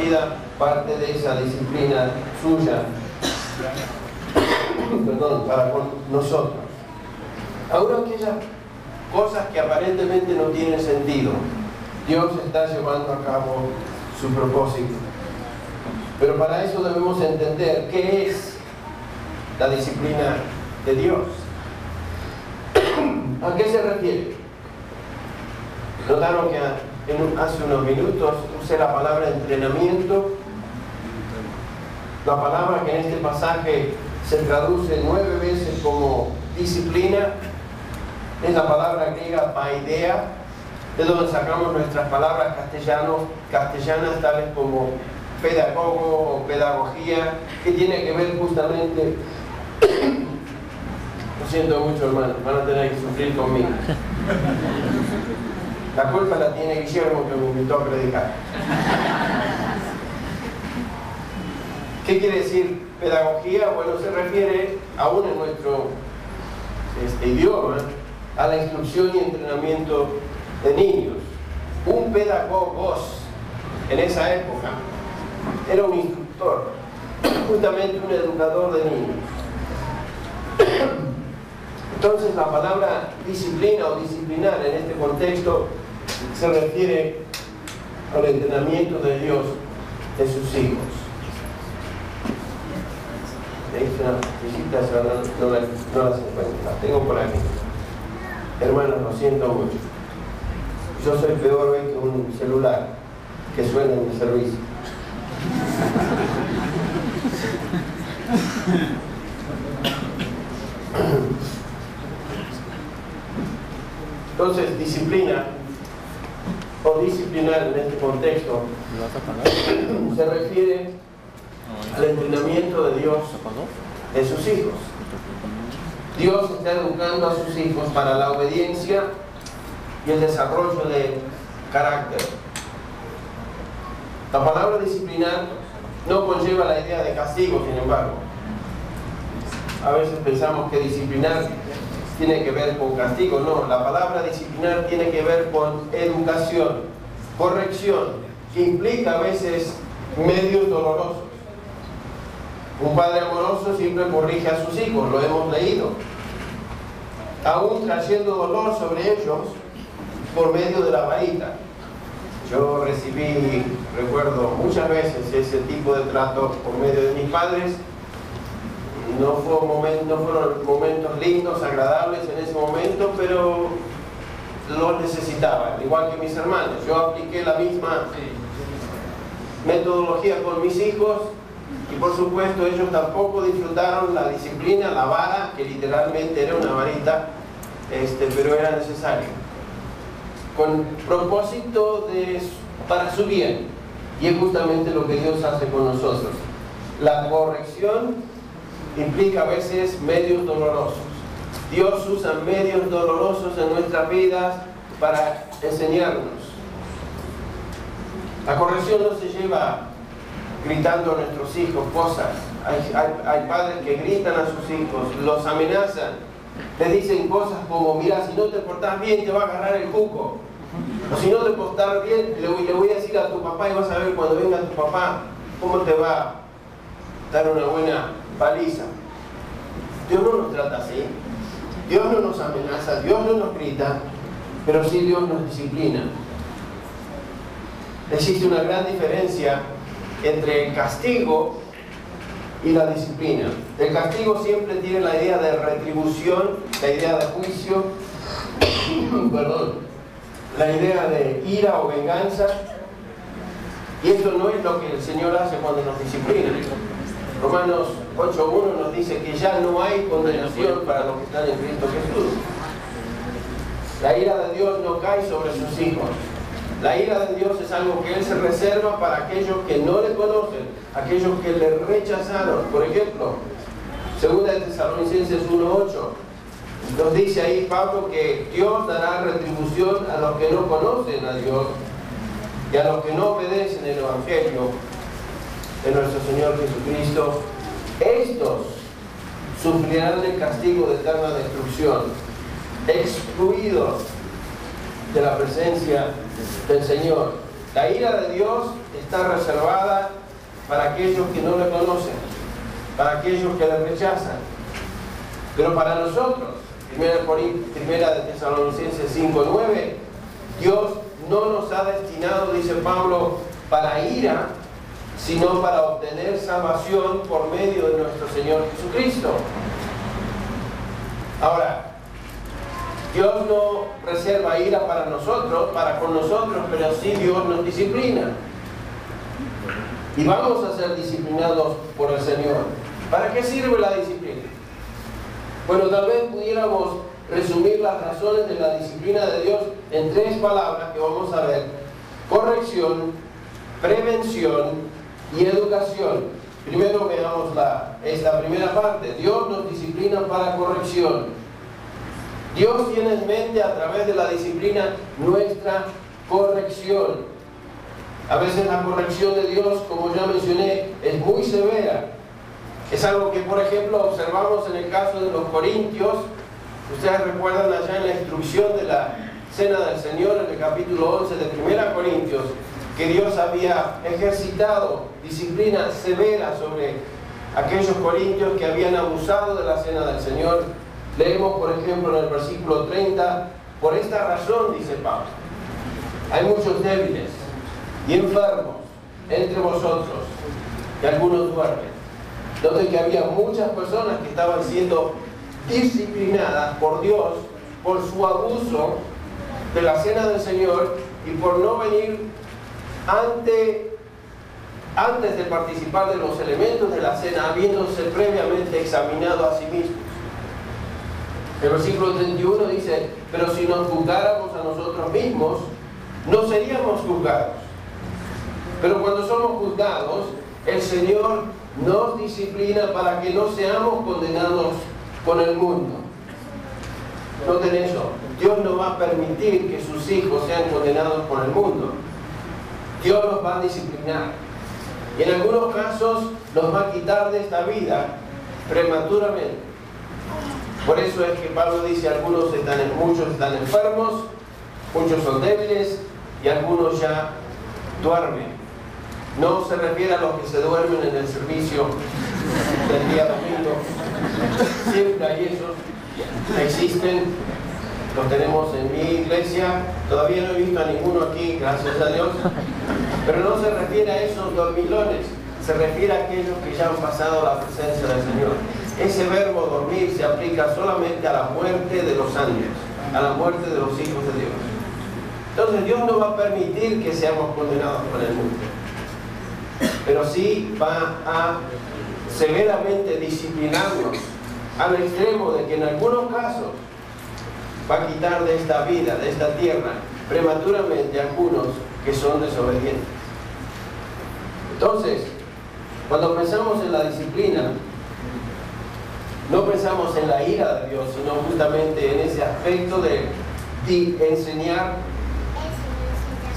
vida parte de esa disciplina suya, para con nosotros. Aún aquellas cosas que aparentemente no tienen sentido, Dios está llevando a cabo su propósito. Pero para eso debemos entender qué es la disciplina de Dios. ¿A qué se refiere? Notaron que hace unos minutos usé la palabra entrenamiento. La palabra que en este pasaje se traduce 9 veces como disciplina es la palabra griega paideia, de donde sacamos nuestras palabras castellanas tales como pedagogo o pedagogía, que tiene que ver justamente, lo siento mucho hermano, van a tener que sufrir conmigo. La culpa la tiene Guillermo, que me invitó a predicar. ¿Qué quiere decir pedagogía? Bueno, se refiere, aún en nuestro idioma, a la instrucción y entrenamiento de niños. Un pedagogos en esa época era un instructor, justamente un educador de niños. Entonces la palabra disciplina o disciplinar en este contexto se refiere al entrenamiento de Dios de sus hijos. No las encuentro, las tengo por aquí. Hermanos, lo siento mucho. Yo soy peor hoy que un celular que suena en mi servicio. Entonces, disciplina o disciplinar en este contexto se refiere al entrenamiento de Dios de sus hijos. Dios está educando a sus hijos para la obediencia y el desarrollo de carácter. La palabra disciplinar no conlleva la idea de castigo, sin embargo. A veces pensamos que disciplinar tiene que ver con castigo. No, la palabra disciplinar tiene que ver con educación, corrección, que implica a veces medios dolorosos. Un padre amoroso siempre corrige a sus hijos, lo hemos leído, aún trayendo dolor sobre ellos por medio de la varita. Yo recibí, recuerdo muchas veces ese tipo de trato por medio de mis padres. No fueron momentos lindos, agradables en ese momento, pero los necesitaba, igual que mis hermanos. Yo apliqué la misma metodología con mis hijos y por supuesto ellos tampoco disfrutaron la disciplina, la vara, que literalmente era una varita, pero era necesario, con propósito para su bien. Y es justamente lo que Dios hace con nosotros. La corrección implica a veces medios dolorosos. Dios usa medios dolorosos en nuestras vidas para enseñarnos. La corrección no se lleva gritando a nuestros hijos cosas. Hay padres que gritan a sus hijos, los amenazan, les dicen cosas como: mira, si no te portás bien te va a agarrar el cuco, o si no te portás bien le voy a decir a tu papá y vas a ver cuando venga tu papá cómo te va a dar una buena paliza. Dios no nos trata así. Dios no nos amenaza, Dios no nos grita, pero sí Dios nos disciplina. Existe una gran diferencia entre el castigo y la disciplina. El castigo siempre tiene la idea de retribución, la idea de juicio, la idea de ira o venganza, y esto no es lo que el Señor hace cuando nos disciplina. Romanos 8:1 nos dice que ya no hay condenación para los que están en Cristo Jesús. La ira de Dios no cae sobre sus hijos. La ira de Dios es algo que Él se reserva para aquellos que no le conocen, aquellos que le rechazaron. Por ejemplo, 2 Tesalonicenses 1:8 nos dice ahí Pablo que Dios dará retribución a los que no conocen a Dios y a los que no obedecen el Evangelio de nuestro Señor Jesucristo. Estos sufrirán el castigo de eterna destrucción, excluidos de la presencia del Señor, La ira de Dios está reservada para aquellos que no le conocen, para aquellos que le rechazan. Pero para nosotros, Primera de Tesalonicenses 5:9, Dios no nos ha destinado, dice Pablo, para ira, sino para obtener salvación por medio de nuestro Señor Jesucristo. Ahora, Dios no reserva ira para nosotros, para con nosotros, pero sí Dios nos disciplina. Y vamos a ser disciplinados por el Señor. ¿Para qué sirve la disciplina? Bueno, tal vez pudiéramos resumir las razones de la disciplina de Dios en 3 palabras que vamos a ver: corrección, prevención y educación. Primero veamos esta primera parte. Dios nos disciplina para corrección. Dios tiene en mente a través de la disciplina nuestra corrección. A veces la corrección de Dios, como ya mencioné, es muy severa. Es algo que, por ejemplo, observamos en el caso de los corintios. Ustedes recuerdan allá en la instrucción de la Cena del Señor, en el capítulo 11 de 1 Corintios, que Dios había ejercitado disciplina severa sobre aquellos corintios que habían abusado de la Cena del Señor. Leemos, por ejemplo, en el versículo 30, por esta razón, dice Pablo, hay muchos débiles y enfermos entre vosotros, y algunos duermen. Noten que había muchas personas que estaban siendo disciplinadas por Dios por su abuso de la Cena del Señor y por no venir antes de participar de los elementos de la cena, habiéndose previamente examinado a sí mismos. El versículo 31 dice: pero si nos juzgáramos a nosotros mismos, no seríamos juzgados. Pero cuando somos juzgados, el Señor nos disciplina para que no seamos condenados con el mundo. Noten eso. Dios no va a permitir que sus hijos sean condenados por el mundo. Dios los va a disciplinar. Y en algunos casos los va a quitar de esta vida prematuramente. Por eso es que Pablo dice: muchos están enfermos, muchos son débiles y algunos ya duermen. No se refiere a los que se duermen en el servicio del día domingo. Siempre hay esos, existen, los tenemos en mi iglesia. Todavía no he visto a ninguno aquí, gracias a Dios. Pero no se refiere a esos dormilones, se refiere a aquellos que ya han pasado la presencia del Señor. Ese verbo dormir se aplica solamente a la muerte de los ángeles, a la muerte de los hijos de Dios. Entonces Dios no va a permitir que seamos condenados por el mundo, pero sí va a severamente disciplinarnos al extremo de que en algunos casos va a quitar de esta vida, de esta tierra, prematuramente a algunos que son desobedientes. Entonces, cuando pensamos en la disciplina, no pensamos en la ira de Dios, sino justamente en ese aspecto de enseñar,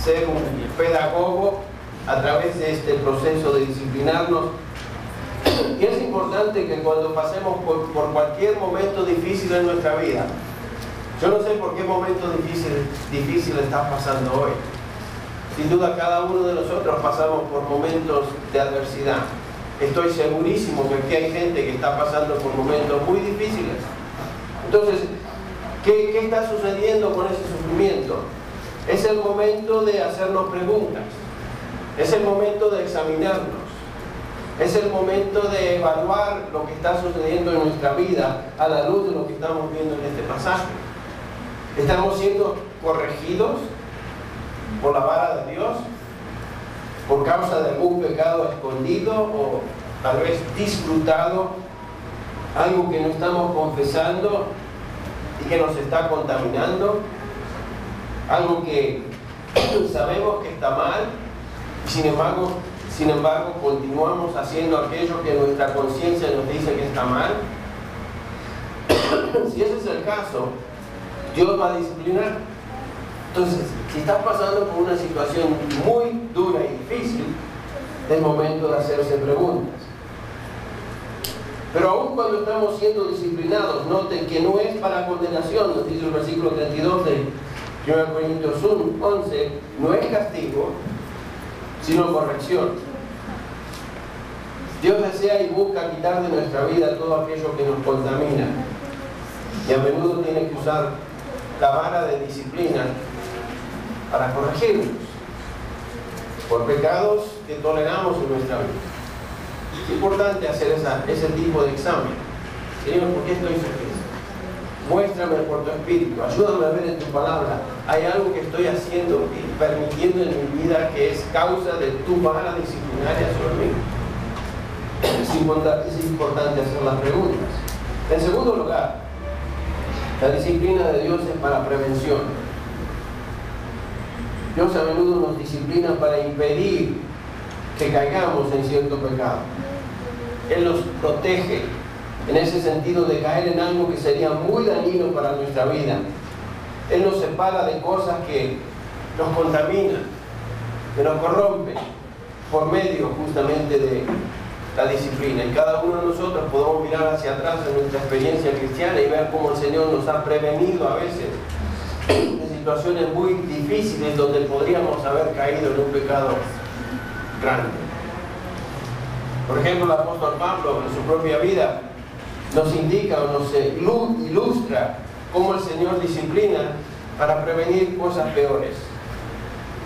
ser un pedagogo a través de este proceso de disciplinarnos. Y es importante que cuando pasemos por cualquier momento difícil en nuestra vida, yo no sé por qué momento difícil estás pasando hoy. Sin duda cada uno de nosotros pasamos por momentos de adversidad. Estoy segurísimo que aquí hay gente que está pasando por momentos muy difíciles. Entonces, ¿qué está sucediendo con ese sufrimiento? Es el momento de hacernos preguntas. Es el momento de examinarnos. Es el momento de evaluar lo que está sucediendo en nuestra vida a la luz de lo que estamos viendo en este pasaje. ¿Estamos siendo corregidos por la vara de Dios? ¿Por causa de algún pecado escondido o tal vez disfrutado? Algo que no estamos confesando y que nos está contaminando. Algo que sabemos que está mal y sin embargo continuamos haciendo aquello que nuestra conciencia nos dice que está mal. Si ese es el caso, Dios va a disciplinar. Entonces, si estás pasando por una situación muy dura y difícil, es momento de hacerse preguntas. Pero aún cuando estamos siendo disciplinados, noten que no es para condenación, nos dice el versículo 32 de 1 Corintios 11, no es castigo, sino corrección. Dios desea y busca quitar de nuestra vida todo aquello que nos contamina, y a menudo tiene que usar la vara de disciplina para corregirnos por pecados que toleramos en nuestra vida. Es importante hacer ese tipo de examen. Señor, ¿por qué estoy feliz? Muéstrame por tu Espíritu, ayúdame a ver en tu palabra. Hay algo que estoy haciendo y permitiendo en mi vida que es causa de tu vara disciplinaria sobre mí. Es importante hacer las preguntas. En segundo lugar, la disciplina de Dios es para prevención. Dios a menudo nos disciplina para impedir que caigamos en cierto pecado. Él nos protege en ese sentido de caer en algo que sería muy dañino para nuestra vida. Él nos separa de cosas que nos contaminan, que nos corrompen, por medio justamente de la disciplina. Y cada uno de nosotros podemos mirar hacia atrás en nuestra experiencia cristiana y ver cómo el Señor nos ha prevenido a veces en situaciones muy difíciles donde podríamos haber caído en un pecado grande. Por ejemplo, el apóstol Pablo en su propia vida nos indica o nos ilustra cómo el Señor disciplina para prevenir cosas peores.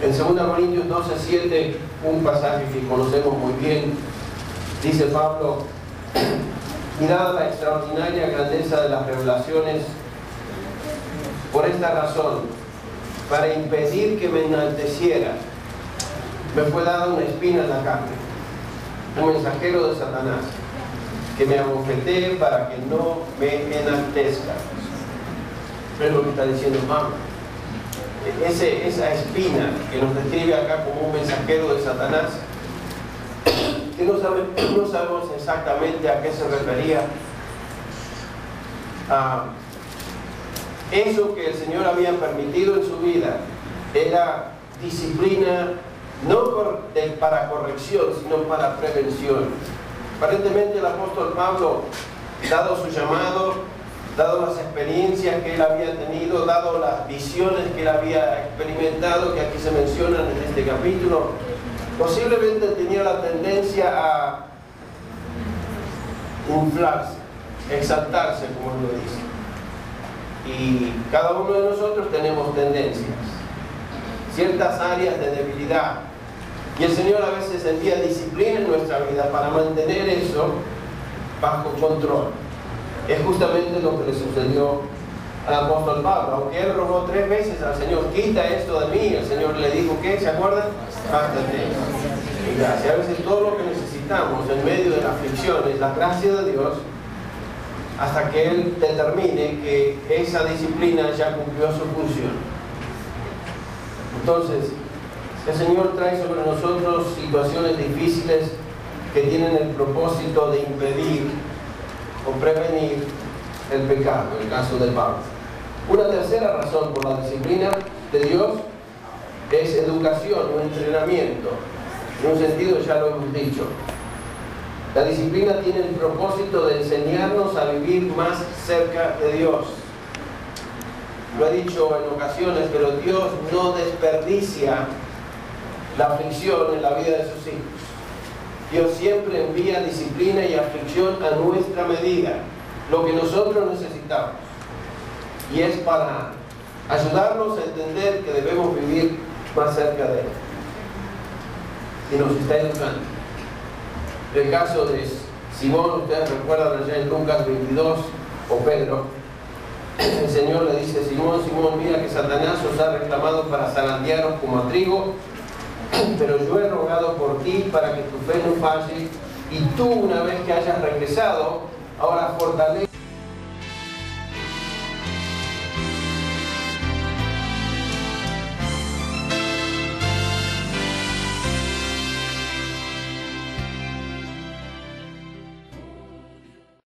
En 2 Corintios 12:7, un pasaje que conocemos muy bien, dice Pablo: mirad la extraordinaria grandeza de las revelaciones, por esta razón, para impedir que me enalteciera, me fue dada una espina en la carne, un mensajero de Satanás, que me abofetee para que no me enaltezca. Es lo que está diciendo Pablo. Esa espina que nos describe acá como un mensajero de Satanás, que no sabemos exactamente a qué se refería. Eso que el Señor había permitido en su vida era disciplina no para corrección, sino para prevención. Aparentemente el apóstol Pablo, dado su llamado, dado las experiencias que él había tenido, dado las visiones que él había experimentado, que aquí se mencionan en este capítulo, posiblemente tenía la tendencia a inflarse, exaltarse, como él lo dice. Y cada uno de nosotros tenemos tendencias, ciertas áreas de debilidad. Y el Señor a veces envía disciplina en nuestra vida para mantener eso bajo control. Es justamente lo que le sucedió al apóstol Pablo. Aunque él rogó 3 veces al Señor: quita esto de mí, el Señor le dijo: ¿qué? ¿Se acuerdan? Bástate. Y gracias. A veces todo lo que necesitamos en medio de la aflicción es la gracia de Dios, hasta que Él determine que esa disciplina ya cumplió su función. Entonces, el Señor trae sobre nosotros situaciones difíciles que tienen el propósito de impedir o prevenir el pecado, en el caso de Pablo. Una tercera razón por la disciplina de Dios es educación o entrenamiento. En un sentido ya lo hemos dicho. La disciplina tiene el propósito de enseñarnos a vivir más cerca de Dios. Lo he dicho en ocasiones, pero Dios no desperdicia la aflicción en la vida de sus hijos. Dios siempre envía disciplina y aflicción a nuestra medida, lo que nosotros necesitamos. Y es para ayudarnos a entender que debemos vivir más cerca de Él. Y nos está educando. El caso de Simón, ustedes recuerdan allá en Lucas 22, o Pedro, el Señor le dice: Simón, Simón, mira que Satanás os ha reclamado para zarandearos como a trigo, pero yo he rogado por ti para que tu fe no falle, y tú, una vez que hayas regresado, ahora fortalece